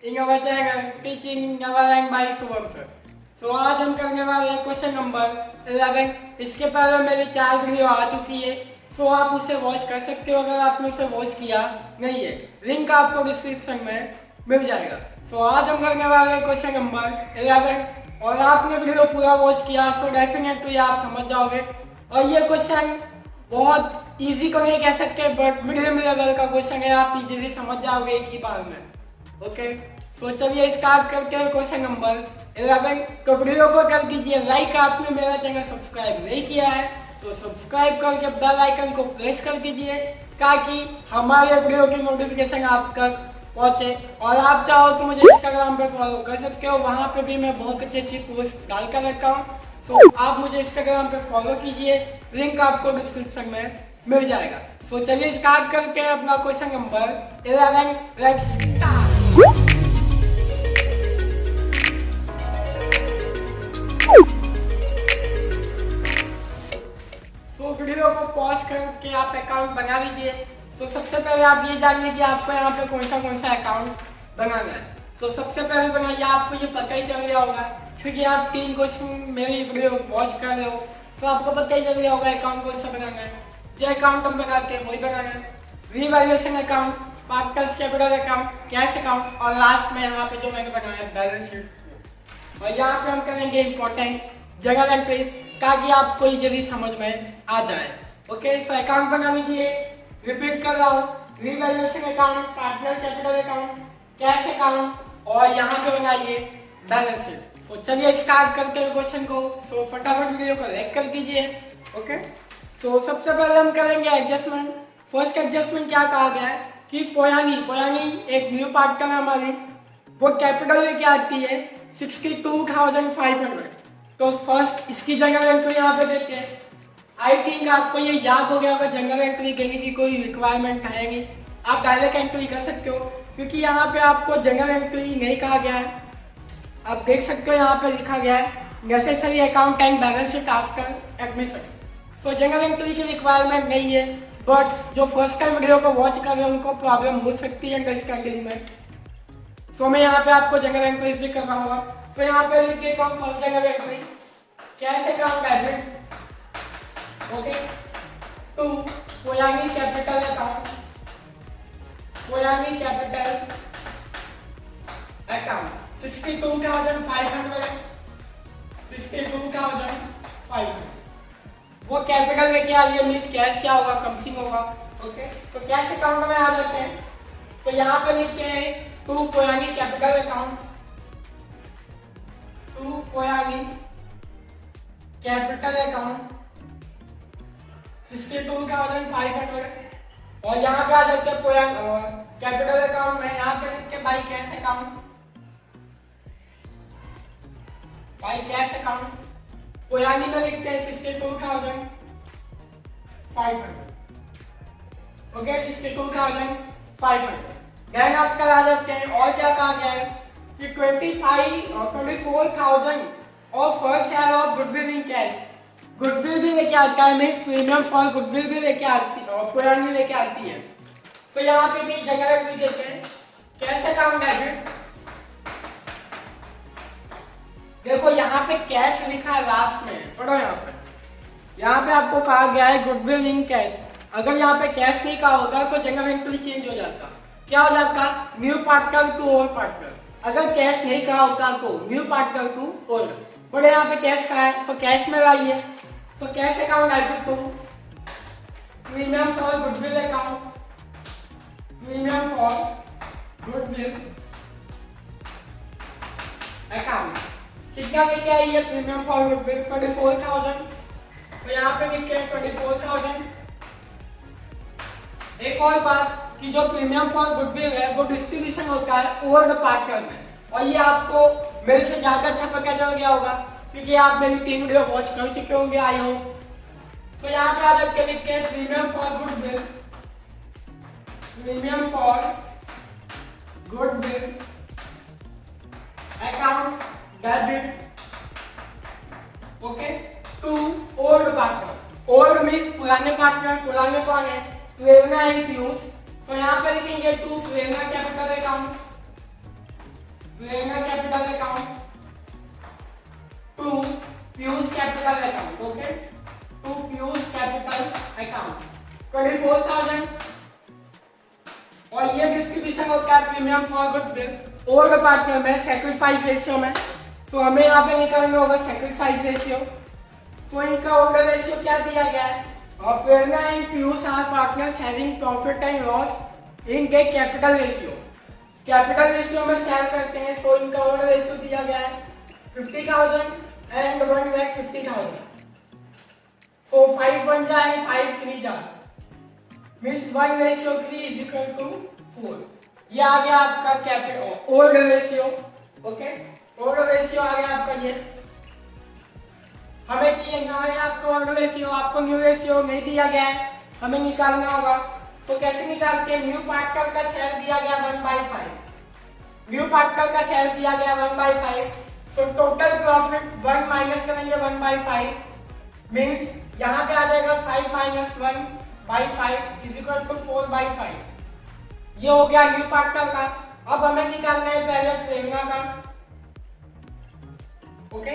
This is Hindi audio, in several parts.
in our channel Teaching Neverland by Shubham sir. तो आज हम करने वाले हैं क्वेश्चन नंबर 11। इसके पहले मेरी 4 वीडियो आ चुकी है, तो आप उसे वॉच कर सकते हो अगर आपने उसे वॉच किया नहीं है। लिंक आपको डिस्क्रिप्शन में मिल जाएगा। तो आज हम करने वाले हैं क्वेश्चन नंबर 11 और आपने वीडियो पूरा वॉच किया तो डेफिनेटली आप समझ जाओगे। और ये क्वेश्चन बहुत इजी तो नहीं कह सकते, बट मीडियम लेवल का क्वेश्चन है, आप इजीली समझ जाओगे एक ही बार में। ओके, तो चलिए स्टार्ट करते हैं क्वेश्चन नंबर 11। तो वीडियो को कर दीजिए लाइक। आपने मेरा चैनल सब्सक्राइब नहीं किया है तो सब्सक्राइब करके बेल आइकन को प्रेस कर दीजिए ताकि हमारे वीडियो की नोटिफिकेशन आप तक पहुंचे। और आप चाहो तो मुझे इंस्टाग्राम पे फॉलो कर सकते हो, वहां पे भी मैं बहुत अच्छी पोस्ट डाल कर रखा हूँ। तो आप मुझे इंस्टाग्राम पे फॉलो कीजिए, लिंक आपको डिस्क्रिप्शन में मिल जाएगा। तो चलिए स्टार्ट करते हैं अपना क्वेश्चन नंबर 11। Let's start. तो वीडियो को पॉज करके आप अकाउंट बना लीजिए। तो सबसे पहले आप ये जानिए कि आपको यहाँ पे कौन सा अकाउंट बनाना है। तो सबसे पहले बनाइए, आपको ये पता ही चल गया होगा क्योंकि आप 3 क्वेश्चन मेरी वीडियो वॉच कर रहे हो, तो आपको पता ही चल गया होगा अकाउंट कौन सा बनाना है। जो अकाउंट हम बनाते हैं वही बनाना है। Revaluation account, partners capital account, cash account और लास्ट में यहाँ पे जो मैंने बनाया है बैलेंस शीट। और यहाँ पे हम करेंगे इंपॉर्टेंट जर्नल एंट्रीज ताकि आपको इजीली समझ में आ जाए। ओके, सो अकाउंट बना लीजिए। रिपीट कर रहा हूँ, revaluation account, partner capital account, cash account और यहाँ पे बनाइए बैलेंस शीट। तो चलिए स्टार्ट करते हैं क्वेश्चन को। तो फटाफट वीडियो को लाइक कर दीजिए। ओके, तो सबसे पहले हम करेंगे एडजस्टमेंट। फर्स्ट एडजस्टमेंट क्या कहा गया है कि पोयानी एक न्यू पार्टनर है हमारी, वो कैपिटल लेके आती है 62,500। तो फर्स्ट इसकी जनरल एंट्री यहाँ पे देते हैं। आई थिंक आपको ये याद हो गया होगा, जनरल एंट्री देने की कोई रिक्वायरमेंट है नहीं, आप डायरेक्ट एंट्री कर सकते हो क्योंकि यहाँ पे आपको जनरल एंट्री नहीं कहा गया है। आप देख सकते हो यहाँ पे लिखा गया है necessary account and balance sheet after admission. तो जनरल एंट्री की रिक्वायरमेंट नहीं है, बट जो फर्स्ट टाइम वीडियो को वॉच कर रहे हैं उनको प्रॉब्लम हो सकती है अंडरस्टैंडिंग में। सो मैं यहाँ पे आपको जनरल एंट्रीज भी करना होगा। तो यहाँ पे लिखिए कौन first general entry, cash account debit, okay, to Poyani capital account, Poyani capital account 62,500, 62,500। वो कैपिटल लेके आ रही है, मीन्स कैश क्या होगा, कमसिंग होगा। ओके, तो कैश अकाउंट में आ जाते हैं। तो यहाँ पे लिखते हैं to Poyani capital account, to Poyani capital account 62,500। और यहाँ पे आ जाते हैं कैपिटल अकाउंट में, यहाँ पे लिखते हैं by cash account, by cash account. Poyani में लिखते हैं 62,500। ओके, 62,500। देन आपका आ जाते हैं। और क्या कहा गया है कि 24,000 और first share of goodwill in cash. Goodwill भी लेके आता है, मीन्स प्रीमियम फॉर गुडविल भी लेके आती है और पोयानी लेके आती है। तो यहाँ पे भी जगह भी देते हैं कैश अकाउंट डेबिट। देखो यहाँ पे कैश लिखा है लास्ट में, पढ़ो यहाँ पे आपको कहा गया है गुडविल इन कैश। अगर यहाँ पे कैश नहीं कहा होगा तो जनरल एंट्री चेंज हो जाता। क्या हो जाता, new partner to old partner. अगर कैश नहीं कहा होता तो new partner to old, but यहाँ पे कैश कहा है तो कैश में लाइए। तो cash account debit to premium for goodwill account, premium for goodwill account. कितना लेके आई है प्रीमियम फॉर गुडविल, 24,000। तो यहाँ पे लिखते हैं 24,000। एक और बात कि जो प्रीमियम फॉर गुडविल है वो डिस्ट्रीब्यूशन होता है ओल्ड पार्टनर में, और ये आपको मेरे से ज्यादा अच्छा पता चल गया होगा क्योंकि आप मेरी 3 वीडियो वॉच कर चुके होंगे, आई हो। तो यहाँ पे आ जाके लिखते हैं premium for goodwill, premium for goodwill account debit, okay, to old partner. Old means पुराने पार्टनर, पुराने कौन है, प्रेरणा एंड पीयूष। तो यहाँ पे लिखेंगे to Prerna capital account, Prerna capital account to Piyush capital account, okay, to Piyush capital account 24,000। और ये डिस्ट्रीब्यूशन होता है premium for goodwill old partner में सैक्रिफाइस रेशियो में। तो हमें यहाँ पे निकालना होगा सैक्रिफाइस रेशियो। तो इनका ऑर्डर रेशियो क्या दिया गया है, और Prerna and Piyush are partners having profit and loss in के कैपिटल रेशियो। कैपिटल रेशियो में शेयर करते हैं। तो इनका ऑर्डर रेशियो दिया गया है 50,000 एंड 1,50,000। तो 5 बन जाए 5 3 जा मीन्स 1:3 इज इक्वल टू 4। ये आ गया आपका capital order ratio, okay, order ratio आ गया आपका ये। हमें चाहिए ना है आपको ऑर्डर रेशियो, आपको न्यू रेशियो नहीं दिया गया है, हमें निकालना होगा। तो कैसे निकालते हैं, न्यू पार्टनर का शेयर दिया गया 1/5, न्यू पार्टनर का शेयर दिया गया 1/5। तो टोटल प्रॉफिट 1 माइनस करेंगे 1/5 मीन्स यहाँ पे आ जाएगा 5 माइनस 1/5 इज इक्वल टू 4/5। ये हो गया न्यू पार्टनर का। अब हमें निकालना है पहले प्रेरणा का, ओके।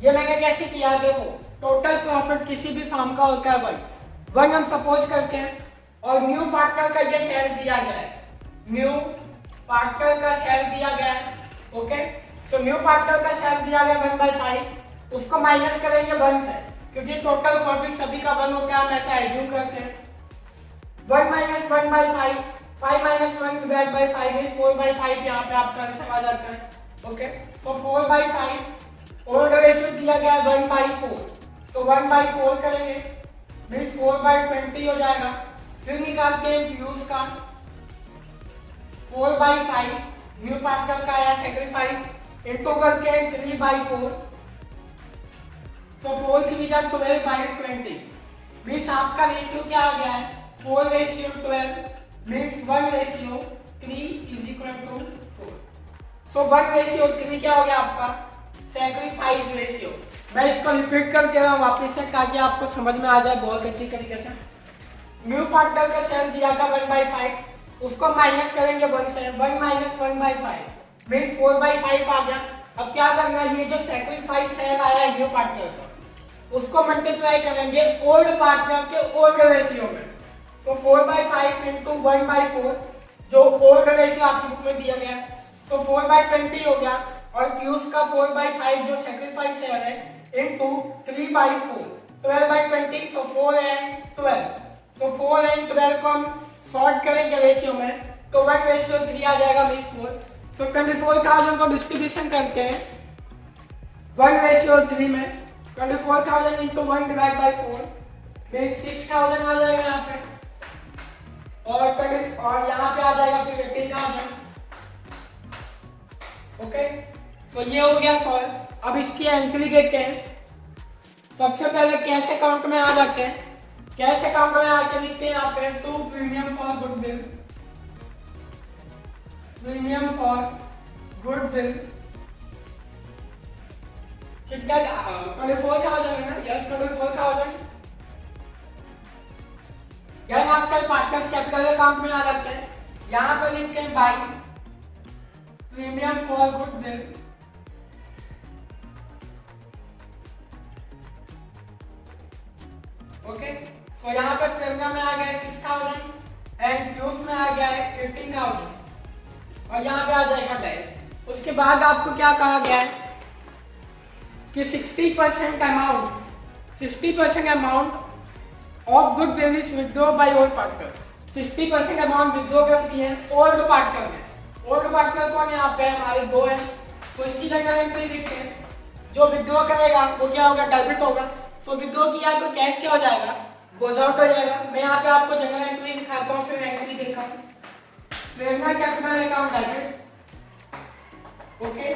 ये मैंने कैसे किया, देखो टोटल प्रॉफिट किसी भी फर्म का होता है 1 हम सपोज करते हैं, और न्यू पार्टनर का ये शेयर दिया गया है, न्यू पार्टनर का शेयर दिया गया है, ओके। तो न्यू पार्टनर का शेयर दिया गया 1/5, उसको माइनस करेंगे 1 से, क्योंकि टोटल प्रॉफिट सभी का 1 होता है, हम ऐसा एज्यूम करते हैं। 1 minus 1/5, 5 minus 1 divide by 5 is 4/5, यहाँ पे आपका आंसर आ जाता है, ओके। तो 4/5 ऑर्डर रेशियो दिया गया है 1/4, तो 1/4 करेंगे मीन्स 4/20 हो जाएगा। फिर निकालते हैं पीयूष का 4/5, न्यू पार्टनर का आया सैक्रिफाइस, इनटू करके 3/4, तो 4 3 जा 12/20 मीन्स आपका रेशियो क्या आ गया है 4:12 मीन्स 1:3 इज इक्वल टू 4। तो 1:3 क्या हो गया आपका सैक्रिफाइस रेशियो। मैं इसको रिपीट कर दे रहा हूँ वापस से ताकि आपको समझ में आ जाए बहुत अच्छी तरीके से। न्यू पार्टनर का शेयर दिया था 1/5, उसको माइनस करेंगे 1 से, 1 माइनस 1/5 मीन्स 4/5 आ गया। अब क्या करना है, ये जो सैक्रिफाइस शेयर आया है न्यू पार्टनर का, उसको मल्टीप्लाई करेंगे ओल्ड पार्टनर के ओल्ड रेशियो में। तो 4/5 इंटू 1/4 जो ओल्ड रेशियो आपकी बुक में दिया गया, तो 4/20 हो गया। और पीयूष का 4/5 जो सैक्रिफाइस शेयर है इंटू 3/4, 12/20, सो 4 एंड 12, तो 4 एंड 12 को हम सॉर्ट करेंगे रेशियो में, तो 1:3 आ जाएगा मीन्स 4। तो 24,000 को डिस्ट्रीब्यूशन करते हैं 1:3 में, 24,000 इंटू 1 डिवाइड बाई 4 मीन्स 6,000 आ जाएगा यहाँ पे, और यहाँ पे आ जाएगा फिर 18,000, ओके। तो ये हो गया सॉल्व। अब इसकी एंट्री देखते हैं। सबसे पहले कैश अकाउंट में आ जाते हैं। कैश अकाउंट में आके लिखते हैं यहाँ पे to premium for goodwill, premium for goodwill कितना 24,000 है ना, यस 24,000। यानी आपका पार्टनर्स कैपिटल अकाउंट में आ जाते हैं। यहाँ पर लिखते हैं by premium for goodwill, okay. तो यहाँ पर प्रेरणा में आ गया है 6,000 एंड पीयूष में आ गया है 18,000 और यहाँ पे आ जाएगा डैश। उसके बाद आपको क्या कहा गया है कि 60% amount of goodwill is withdraw by old partner. 60% amount withdraw कर दिए ओल्ड पार्टनर ने। ओल्ड पार्टनर कौन है यहाँ पे हमारे 2 हैं, तो इसकी जगह एंट्री लिखते हैं। जो विथड्रॉ करेगा वो क्या होगा, डेबिट होगा। तो विथड्रॉ किया तो कैश क्या हो जाएगा, गोज आउट हो जाएगा। मैं यहाँ पे आपको जगह एंट्री दिखाता हूँ, फिर एंट्री देखा Prerna capital account debit, okay.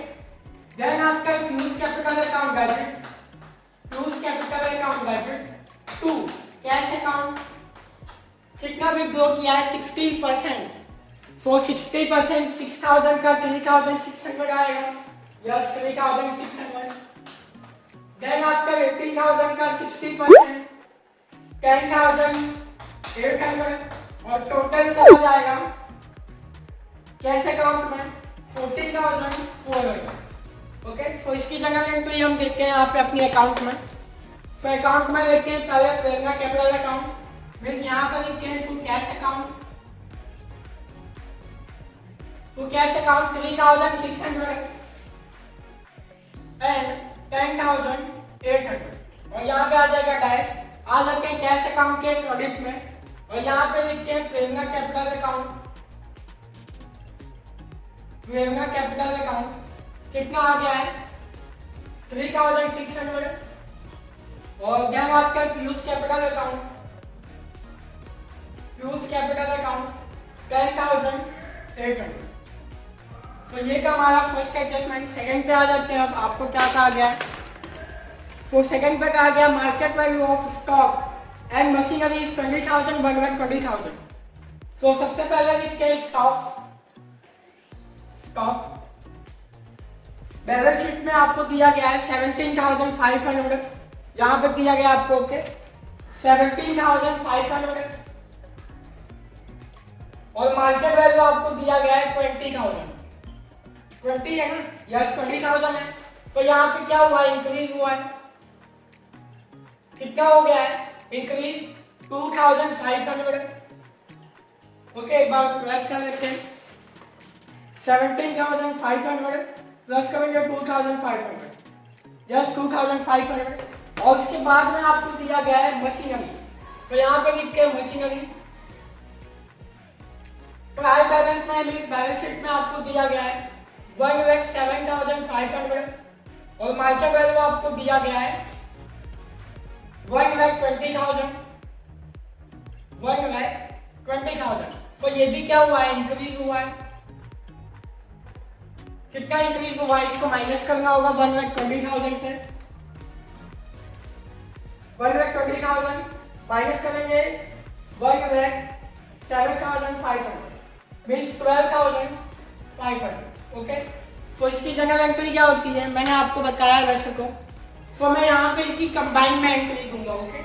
Then आपका Piyush capital account debit, Piyush capital account debit to cash account. कितना विथड्रॉ किया है 60%, सो 60% 6,000 का 3,600 आएगा, यस 3,600। देन आफ्टर 18,000 का 60% 10,800 और टोटल हो जाएगा कैश अकाउंट में 14,400। ओके, तो इसकी जगह एंट्री हम देखते हैं यहाँ पे अपनी अकाउंट में। तो अकाउंट में देखते हैं पहले प्रेरणा कैपिटल अकाउंट मीन्स यहाँ पर लिखते हैं to cash account. To cash account 3,600 and 10,800 और यहाँ पे आ जाएगा डैश। आ जाते हैं कैश अकाउंट के क्रेडिट में और यहाँ पे लिखते हैं प्रेरणा capital account. Prerna capital account कितना आ गया है 3,600 और देन आपका Piyush capital account. Piyush capital account 10,800। तो ये का हमारा फर्स्ट एडजस्टमेंट। सेकंड पे आ जाते हैं। अब आपको क्या कहा गया है? तो सेकंड पे कहा गया market value of stock and machinery is 20,000 1,20,000। तो सबसे पहले लिखते हैं स्टॉक। स्टॉक बैलेंस शीट में आपको दिया गया है 17,500। यहाँ पे दिया गया आपको ओके 17,500 और मार्केट वैल्यू आपको दिया गया है 20,000। 20 है ना? यस 20,000 है। तो यहाँ पे क्या हुआ इंक्रीज हुआ है। कितना हो गया है इंक्रीज 2,500। ओके, एक बार प्लस कर लेते हैं 17,500 प्लस करेंगे 2,500 यस 2,500 और उसके बाद में आपको दिया गया है मशीनरी। तो यहाँ पे लिखते हैं मशीनरी। ट्रायल बैलेंस में मीन्स बैलेंस शीट में आपको दिया गया है 1,07,500 और मार्केट वैल्यू आपको दिया गया है 1,20,000। 1,20,000। तो ये भी क्या हुआ है इंक्रीज हुआ है। कितना इंक्रीज हुआ है इसको माइनस करना होगा 1,20,000 से। 1,20,000 माइनस करेंगे 1,07,500 मीन्स 12,500। ओके, तो इसकी जगह एंट्री क्या होती है मैंने आपको बताया वैसे तो मैं यहाँ पे इसकी कंबाइन में एंट्री दूंगा। ओके,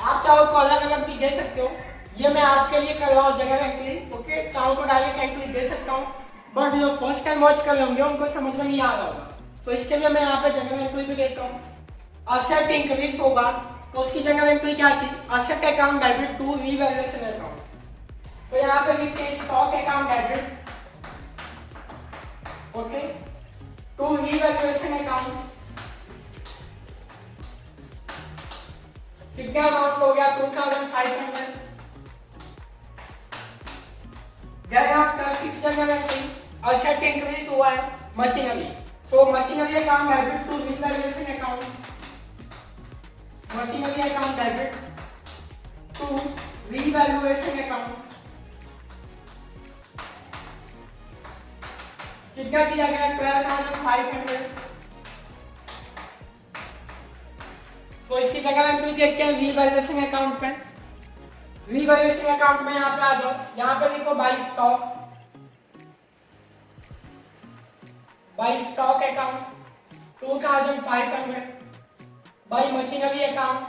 आप चाहो तो अलग अलग भी दे सकते हो। ये मैं आपके लिए कर रहा हूँ जगह एंट्री। ओके, चाहो तो डायरेक्ट एंट्री दे सकता हूँ बट जो फर्स्ट टाइम वॉच कर रहे होंगे उनको समझ में नहीं आ रहा होगा तो इसके लिए मैं यहाँ पे जगह एंट्री भी देता हूँ। असेट इंक्रीज होगा तो उसकी जगह एंट्री क्या थी asset account debit to revaluation account. तो यहाँ पे लिखते हैं stock account debit okay to revaluation account. कितना अमाउंट हो गया 2,500। किस जगह एंट्री असेट इंक्रीज हुआ है मशीनरी। तो machinery account debit to revaluation account. Machinery account debit to revaluation account. कितना किया गया 12,500। तो इसकी जगह एंट्री देखते हैं रीवैल्यूएशन अकाउंट पे। रीवैल्यूएशन अकाउंट में यहाँ पे आ जाओ। यहाँ पे लिखो by stock. By stock account 2,500 by machinery account.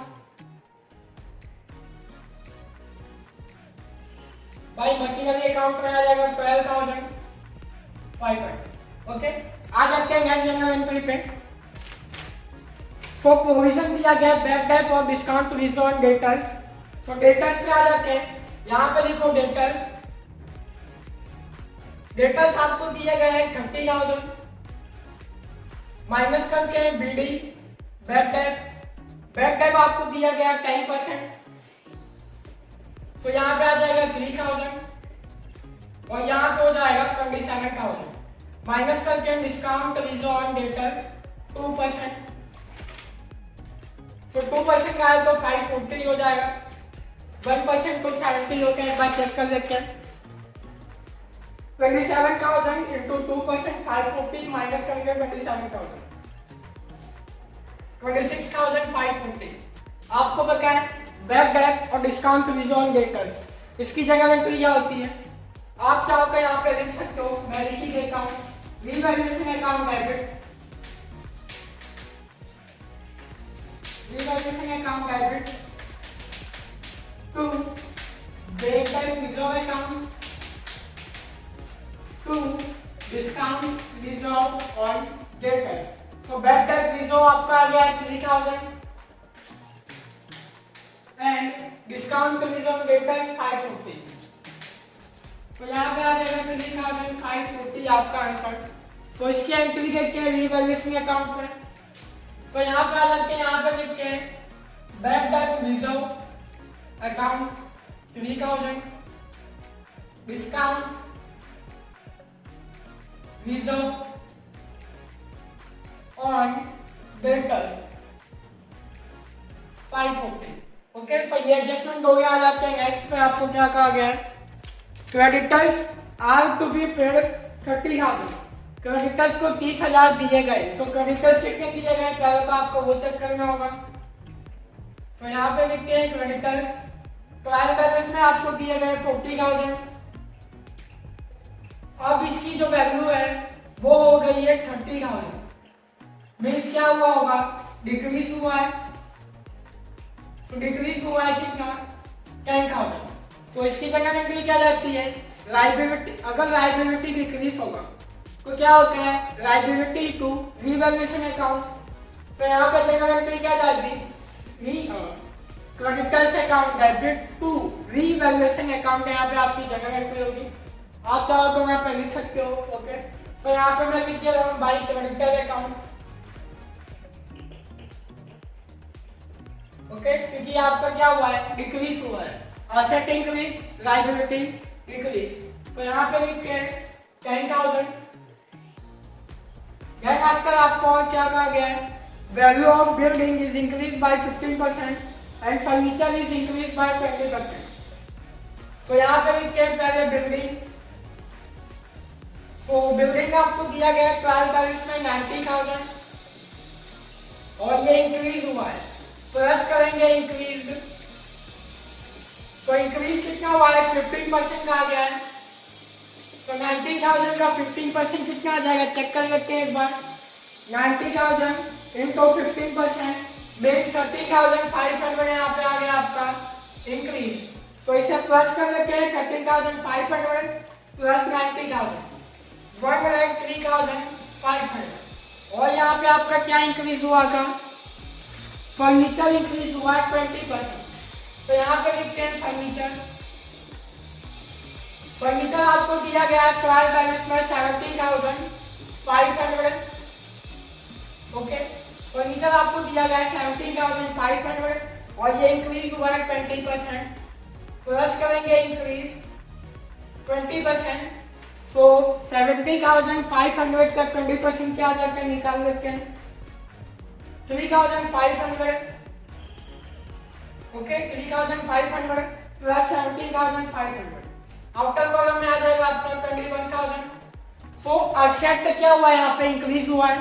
By machinery account में आ जाएगा 12,500। ओके, आ जाते हैं नेक्स्ट जनरल एंट्री पे। सो प्रोविजन दिया गया बैक डेट और डिस्काउंट टू रिजर्व डेटर्स। तो डेटर्स पे आ जाते हैं। यहाँ पे लिखो डेटर्स। डेटर्स आपको दिया गया है 30,000 माइनस करके BD bad debt. Bad debt आपको दिया गया 10%। तो यहाँ पे आ जाएगा 3,000 और यहाँ पे हो जाएगा 27,000 माइनस करके डिस्काउंट रिजर्व डेटर्स 2%। तो 2% का है तो 540 हो जाएगा। 1% तो 70 होते हैं। एक बार चेक कर लेते हैं 27,000 इंटू 2% 540 माइनस करेंगे 27,000 26,540। आपको पता है बैक डेट और डिस्काउंट रिजर्व डेटर्स इसकी जगह एंट्री क्या होती है। आप चाहो तो यहाँ पे लिख सकते हो। मैं लिख ही देता हूँ revaluation account debit. Revaluation account debit to bad debt reserve account to discount reserve on debtors. तो बैड डेट रिजर्व आपका आ गया 3000 एंड डिस्काउंट रिजर्व डेटर्स 550। तो यहाँ पे आ जाएगा 3540 आपका आंसर। तो इसकी एंट्री देखते हैं रीवैल्यूएशन अकाउंट में। तो यहाँ पे आ जाते हैं, यहाँ पे देखते हैं bad debt reserve account 3000 discount reserve on debtors 540। Okay, so ये एडजस्टमेंट हो गया। आ जाते हैं नेक्स्ट पे, आपको क्या कहा गया है, creditors are to be paid 30,000। Creditors को 30,000 दिए गए। सो क्रेडिटर्स कितने दिए गए पहले तो आपको वो चेक करना होगा। तो यहाँ पे देखते हैं क्रेडिटर्स ट्रायल बैलेंस में आपको दिए गए 40,000। अब इसकी जो वैल्यू है वो हो गई है 30,000। मीन्स क्या हुआ होगा, डिक्रीज हुआ है। तो डिक्रीज हुआ है कितना, 10,000। तो इसकी जगह एंट्री क्या जाती है, लायबिलिटी। अगर लायबिलिटी डिक्रीज होगा तो क्या होता है, लायबिलिटी टू रीवैल्यूएशन अकाउंट। तो यहाँ पे जगह एंट्री क्या जाती, creditors account debit to revaluation account. यहाँ पे आपकी जगह एंट्री होगी। आप चाहो तो यहाँ पे लिख सकते हो। ओके, तो यहाँ पे मैं लिख दे रहा हूँ बाई क्रेडिटर अकाउंट। ओके, क्योंकि आपका क्या हुआ है, डिक्रीज हुआ है। Asset increase, liability decrease. तो यहाँ पे लिखते हैं 10,000। देन आफ्टर आपको और क्या कहा गया है, value of building is increase by 15% and furniture is increase by 20%। तो यहाँ पे लिखते हैं पहले बिल्डिंग। तो बिल्डिंग आपको दिया गया है ट्रायल बैलेंस में 90,000 और ये इंक्रीज हुआ है। प्लस करेंगे इंक्रीज। तो इंक्रीज कितना हुआ है, 15% का आ गया है। तो 90,000 का 15% कितना आ जाएगा, चेक कर लेते हैं एक बार। 90,000 इंटू 15% मीन्स 30,500 यहाँ पे आ गया आपका इंक्रीज। तो इसे प्लस कर लेते हैं, 30,500 प्लस 90,000 103,500। और यहाँ पे आपका क्या इंक्रीज हुआ था, फर्नीचर इंक्रीज हुआ है 20%। तो यहाँ पे लिखते हैं फर्नीचर। फर्नीचर आपको दिया गया है ट्रायल बैलेंस में 17,500। ओके, फर्नीचर आपको दिया गया है 17,500 और ये इंक्रीज हुआ है 20%। प्लस करेंगे इंक्रीज 20%। तो 70,500 का 20% क्या आ जाता है, निकाल लेते हैं 3,500। ओके, 3,500 प्लस 17,500 आउटर कॉलम में आ जाएगा आपका 21,000। सो असेट क्या हुआ है, यहाँ पे इंक्रीज हुआ है।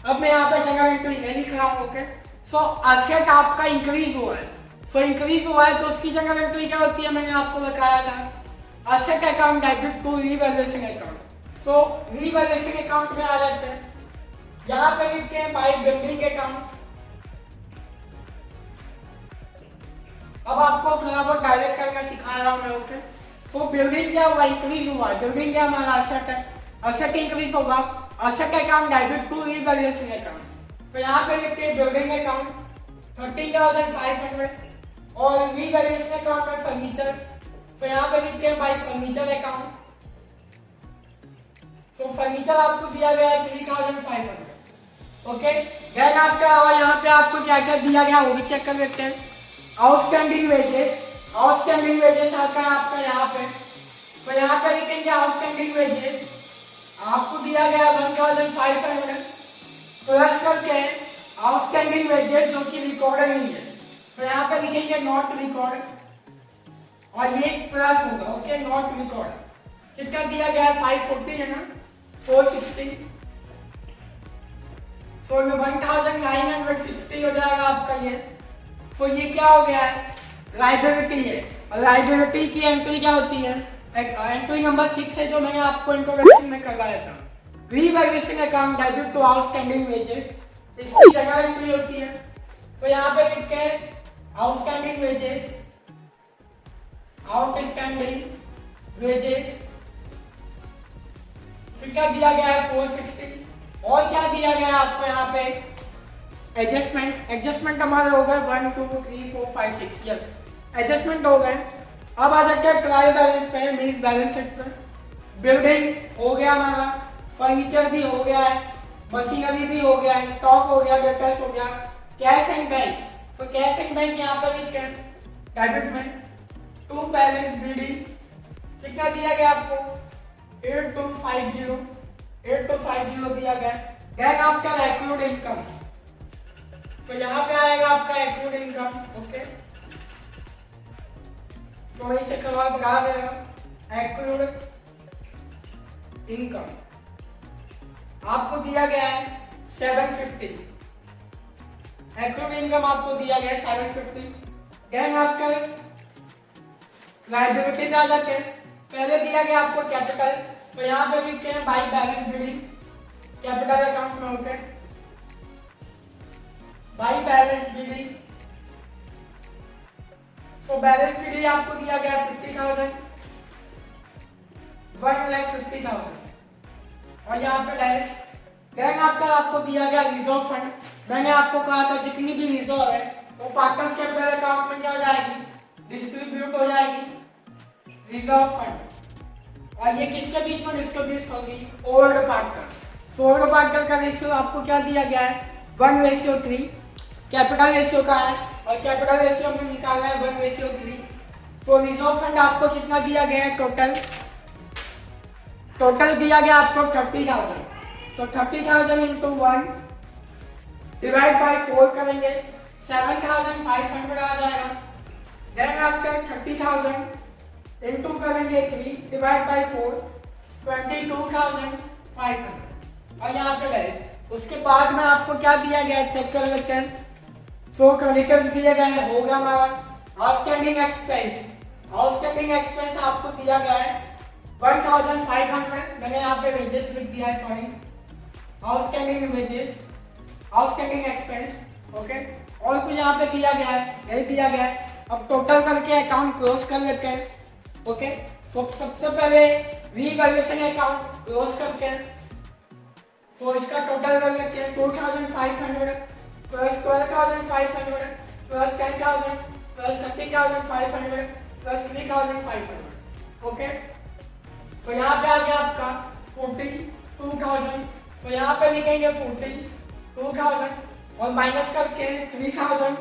अब मैं यहाँ पे जगह एंट्री नहीं लिख रहा हूँ। ओके, सो असेट आपका इंक्रीज हुआ है। सो इंक्रीज हुआ है तो उसकी जगह एंट्री क्या होती है, मैंने आपको बताया था asset account debit to revaluation account. So revaluation account में आ जाते हैं, यहाँ पे लिखते हैं बाय बिल्डिंग अकाउंट। अब आपको थोड़ा बहुत डायरेक्ट करना सिखा रहा हूँ मैं। ओके, तो बिल्डिंग क्या हुआ, इंक्रीज हुआ। बिल्डिंग क्या हमारा असेट है, असेट इंक्रीज होगा। Asset account debit to revaluation account. तो यहाँ पे लिखते हैं बिल्डिंग अकाउंट 13,500 और रीवैल्यूएशन अकाउंट में फर्नीचर। तो यहाँ पे लिखते हैं बाय फर्नीचर अकाउंट। तो फर्नीचर आपको दिया गया है 3,500। ओके, देन आपका और यहाँ पे आपको क्या क्या दिया गया वो भी चेक कर लेते हैं। आउटस्टैंडिंग वेजेस, आउटस्टैंडिंग वेजेस आता है आपका यहाँ पे। तो यहाँ पे लिखेंगे आउटस्टैंडिंग वेजेस आपको दिया गया 1,500 प्लस करके आउटस्टैंडिंग वेजेस जो कि रिकॉर्ड नहीं है। तो यहाँ पे लिखेंगे नॉट रिकॉर्ड और ये प्लस होगा। ओके, नॉट रिकॉर्ड कितना दिया गया है 540 है ना, 460। तो 1,960 हो जाएगा आपका ये। तो ये क्या हो गया है, लायबिलिटी है। और लायबिलिटी की एंट्री क्या होती है, एंट्री नंबर 6 है जो मैंने आपको इंट्रोडक्शन में करवाया था, revaluation account debit to outstanding wages. इसकी जगह एंट्री होती है। तो यहाँ पे लिखते हैं आउटस्टैंडिंग वेजेस, आउटस्टैंडिंग वेजेस फिर क्या दिया गया है 460 और क्या दिया गया है आपको यहाँ पे एडजस्टमेंट हमारे हो गए 1 2 3 4 5 6 यस एडजस्टमेंट हो गए। अब आ जाते हैं ट्रायल बैलेंस पे मीन्स बैलेंस शीट पे। बिल्डिंग हो गया हमारा, फर्नीचर भी हो गया है, मशीनरी भी हो गया है, स्टॉक हो गया, डेटर्स हो गया, कैश एंड बैंक। तो कैश एंड बैंक यहाँ पर लिख हैं डेबिट में टू बैलेंस बिल्डिंग कितना दिया गया आपको 8250 दिया गया। देन आपका एक्रूड इनकम, तो यहाँ पे आएगा आपका एक्रूड इनकम। ओके तो इसे कवर बढ़ा देगा एक्रूड इनकम आपको दिया गया है 750। एक्रूड इनकम आपको दिया गया है 750। देन आपका लायबिलिटी पे आ जाते हैं। पहले दिया गया आपको कैपिटल, तो यहाँ पे लिखते हैं by balance building capital account में होते हैं बाई बैलेंस बिल्डिंग। तो बैलेंस बिल्डिंग आपको दिया गया 50,000 1,50,000 और यहाँ पे डैश। देन आपको दिया गया रिजर्व फंड। मैंने आपको कहा था जितनी भी रिजर्व है वो पार्टनर्स कैपिटल अकाउंट में क्या हो जाएगी डिस्ट्रीब्यूट हो जाएगी रिजर्व फंड। और ये किसके बीच में डिस्ट्रीब्यूट होगी old partner. So old partner का रेशियो आपको क्या दिया गया है 1:3। कैपिटल रेशियो का है और कैपिटल रेशियो में निकाला है 1:3। तो रिजर्व फंड आपको कितना दिया गया है टोटल दिया गया आपको 30,000। तो 30,000 इंटू 1 डिवाइड बाई 4 करेंगे 7,500 आ जाएगा। देन आपका 30,000 इंटू करेंगे 3 डिवाइड बाई 4 22,500 और यहाँ पे डैश। उसके बाद में आपको क्या दिया गया है चेक कर लेते हैं। तो क्रेडिटर्स दिए गए हैं हो गया हमारा। आउटस्टैंडिंग एक्सपेंस आपको दिया गया है 1,500। मैंने यहाँ पे वेजेस लिख दिया है sorry outstanding wages outstanding expense. Okay और कुछ यहाँ पे दिया गया है यही दिया गया है। अब टोटल करके अकाउंट क्लोज कर लेते हैं। ओके तो सबसे पहले रीवैल्यूएशन अकाउंट क्लोज करते हैं। तो इसका टोटल कर लेते हैं 2,500 plus 12,500 plus 10,000 plus 30,500 plus 3,500। Okay तो यहाँ पे आ गया आपका 42,000। तो यहाँ पे लिखेंगे 42,000 और माइनस करके 3,000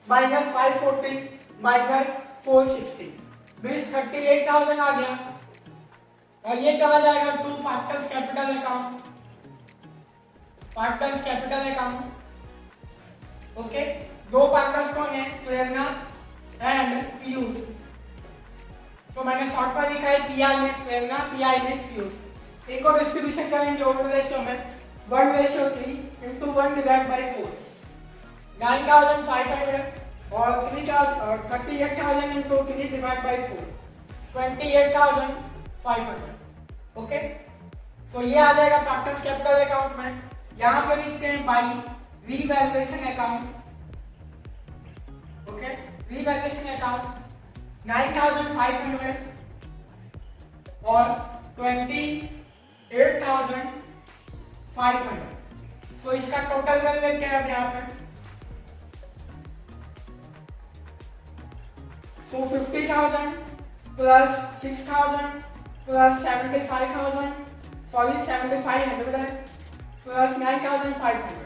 माइनस 540 माइनस 460 बीस 38,000 आ गया। और ये चला जाएगा to partners capital account. Okay दो पार्टनर्स कौन है प्रेरणा एंड पीयूष। तो मैंने शॉर्ट पर लिखा है पीआई मिस प्रेरणा पीआई मिस पीयूष। एक और डिस्ट्रीब्यूशन करेंगे ओल्ड रेशियो में 1:3 इंटू 1 डिवाइड बाई 4 9,500 और 38,000 इंटू 3 डिवाइड बाई 4 28,500। ओके तो ये आ जाएगा पार्टनर्स कैपिटल अकाउंट में। यहाँ पे लिखते हैं by revaluation account. Okay revaluation account 9,500 और 28,500। तो इसका टोटल कर लेते हैं अब यहाँ पे। तो 50,000 प्लस 6,000 प्लस 75,000 प्लस 9,500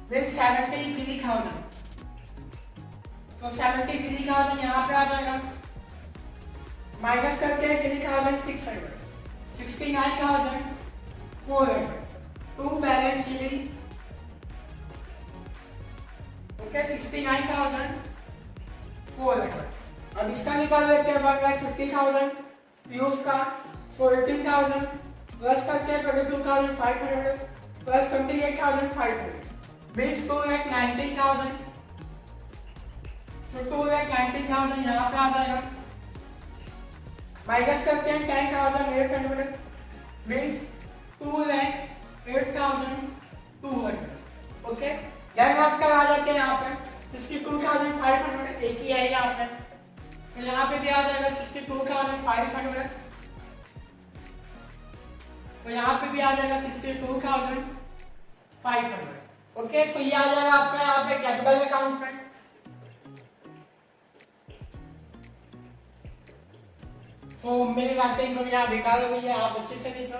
मीन्स 73,000। तो 73,000 यहाँ पे आ जाएगा माइनस करके 3,600 69,400 टू बैलेंस शीट। ओके 69,400। अब इसका निकाल लेते हैं 1,50,000 पीयूष का 18,000 प्लस करके 22,500 प्लस 28,500 मीन्स 2,19,000। तो 2,19,000 यहाँ पे आ जाएगा माइनस करते हैं 10,800 मीन्स 2,08,200। ओके देन आपका आ जाते हैं यहाँ पे 62,500 एक ही है यहाँ पे। तो यहाँ पे भी आ जाएगा 62,500 तो यहाँ पे भी आ जाएगा 62,500। ओके, सो ये आ जाएगा आपका यहाँ पे कैपिटल अकाउंट में। तो मेरी राइटिंग को यहाँ बेकार हो गई है, आप अच्छे से लिखना।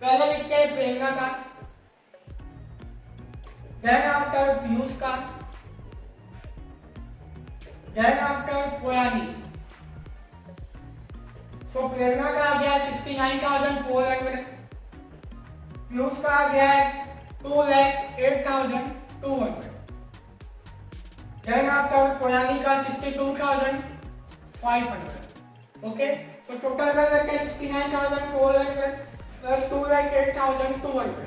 पहले लिखते हैं प्रेरणा का, देन आफ्टर पीयूष का, देन आफ्टर पोयानी। तो प्रेरणा का आ गया 69,400, पीयूष का आ गया 2,08,200, देन आफ्टर पोयानी का 62,500। ओके, तो टोटल कर लेते हैं 69,400 प्लस 2,08,200,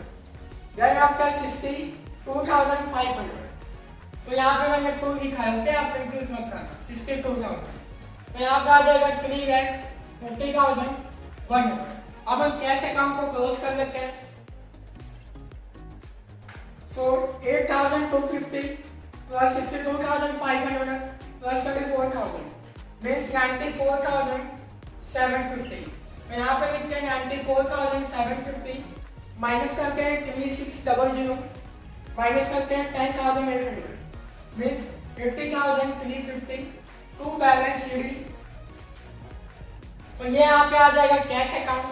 देन आफ्टर 62,500। तो यहाँ पे मैंने 2 लिखा है, ओके, आप कंफ्यूज मत करना। 62,000, तो यहाँ पे आ जाएगा 3,40,100। अब हम कैश अकाउंट को क्लोज कर लेते हैं। सो 8,250 प्लस 62,500 प्लस 34,000 मीन्स 94,750। तो यहाँ पे लिखते हैं 94,750 माइनस करते हैं 3600 माइनस करते हैं 10,800 मीन्स 80,350 टू बैलेंस शीट। तो ये यहाँ पे आ जाएगा कैश अकाउंट।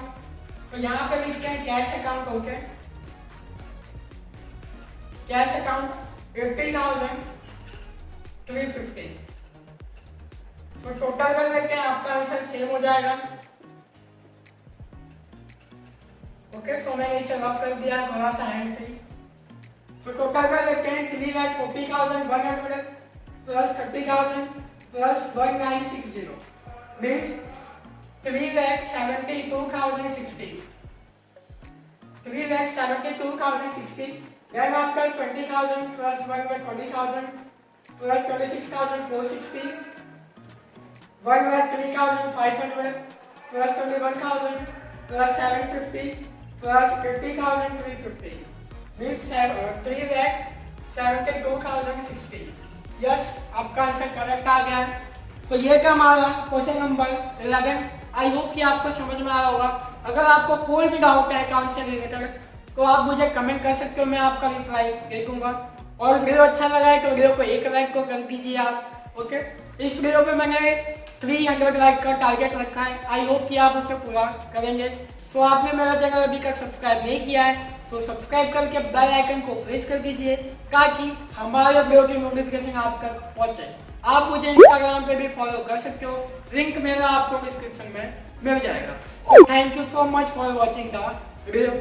तो यहाँ पे लिखते हैं cash account. Okay, cash account 80,350। तो टोटल कर लेते हैं, आपका आंसर सेम हो जाएगा। ओके, सो मैंने इसे रफ कर दिया थोड़ा सा हैंड से। तो टोटल कर लेते हैं 3,40,100 plus 30,000 plus 1960 means 3,72,060। 3,72,060 then after 20,000 plus 1,20,000 plus 26,460 1,03,500 plus 21,000 plus 750 plus 50,350 means 3,72,060। Yes, आपका आंसर करेक्ट आ गया। तो ये था हमारा क्वेश्चन नंबर 11। आई होप कि आपको समझ में आया होगा। अगर आपको कोई भी डाउट है अकाउंट से रिलेटेड तो आप मुझे कमेंट कर सकते हो, मैं आपका रिप्लाई दे दूंगा। और वीडियो अच्छा लगा है तो वीडियो को एक लाइक को कर दीजिए आप। ओके, इस वीडियो पे मैंने 300 लाइक का टारगेट रखा है। आई होप कि आप उसे पूरा करेंगे। तो आपने मेरा चैनल अभी तक सब्सक्राइब नहीं किया है तो सब्सक्राइब करके बेल आइकन को प्रेस कर दीजिए ताकि हमारे वीडियो की नोटिफिकेशन आप तक पहुंचे। आप मुझे इंस्टाग्राम पे भी फॉलो कर सकते हो, लिंक मेरा आपको डिस्क्रिप्शन में मिल जाएगा। Thank you so much for watching the video.